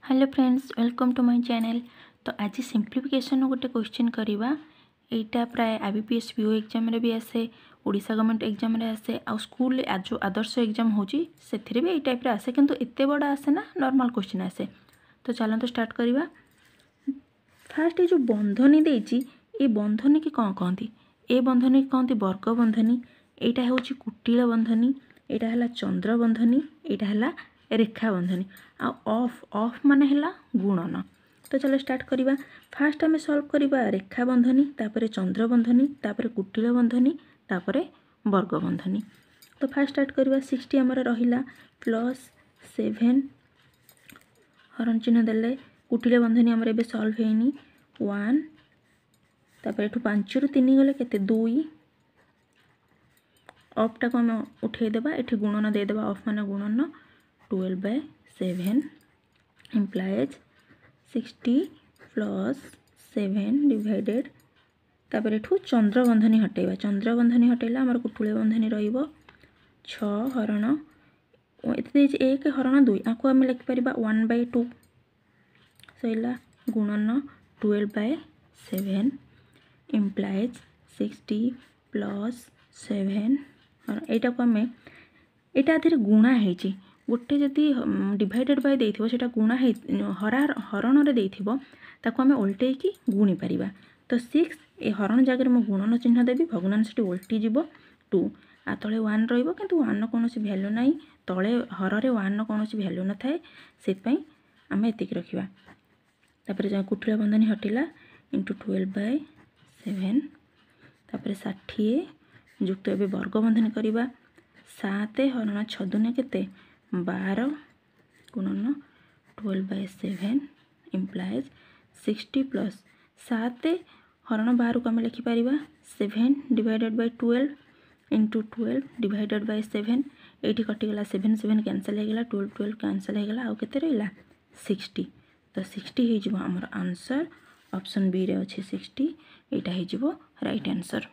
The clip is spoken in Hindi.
Hello friends, welcome to my channel. तो आज सिंप्लिफिकेशन गोटे क्वेश्चन करवा। यहाँ प्राय आईबीपीएस पीओ एग्जाम रे भी आसे, ओडिशा गवर्नमेंट एग्जाम रे आसे, आ स्कूल जो आदर्श एग्जाम होची से भी टाइप रे आसे, किंतु एते बड़ा आसे ना, नॉर्मल क्वेश्चन आसे। तो चलो तो स्टार्ट करवा। फास्ट ये जो बंधनी देची, ये बंधनी की कौन कहती? ए बंधनी की कहती वर्ग बंधनी। यहाँ हूँ कुटिल बंधनी, यहाँ है चंद्र बंधनी, यहाँ है रेखा बंधनी। आ ऑफ ऑफ माने है गुणन। तो चलो स्टार्ट करवा। फास्ट आम सॉल्व करवा रेखा बंधनी, तापर चंद्र बंधनी, तापर कुटिल बंधनी, तापर वर्ग बंधनी। तो फास्ट स्टार्ट करवा। 60 आमर रहिला +7 हरण चिन्ह देले। कुटिल बंधनी आमर एबे सॉल्व हेनी 1, तापर एठू 5 रु 3 गले केते 2। ऑफ टाको आम उठे देबा, एठी गुणन दे देबा। ऑफ माने गुणन 12/7 implies 60 + 7 डिवाइडेड। तापर एठू चंद्र बंधनी हटेबा। चंद्र बंधनी हटेला आमर कुटुळे बंधनी रहिबो 6 हरण 1 हरण 2। आको आम लिखि परिबा 1/2 सैला गुणन 12/7 implies 60 + 7। एटा को आम एटा आधे गुणा हेची, गोटे जदि डिवाइडेड बाय देथिबो सेटा गुणा हे हरण रे देथिबो, ताको आमे उल्टे की गुणी परिबा। तो 6 ए हरण जगह मु गुणन चिन्ह देबी, भग्नांशटी उल्टी जीवो 2 आ तळे 1 रहिबो, किंतु 1 नो कोनोसी वैल्यू नाही। तळे हररे 1 नो कोनोसी वैल्यू न थाए, सेत पई आमे एतिक रखिबा। तापर जा कुटिल बंधनी हटिला * 12/7, तापर 60 जुक्त एबे वर्ग बंधनी करिबा। 7 हरण 6 दुने केते 12 गुणन 12/7 implies 60 + 7 हरण 12 को आम लिखिपर 7 divided by 12 into 12 divided by 7। ये कटिगला 7 7 कैनसल होगा, 12 12 कैनसल होगा, आउ केते रहिला 60। तो 60 हो आमर आंसर। ऑप्शन बी रे अच्छे 60, यहाँ हो राइट आंसर।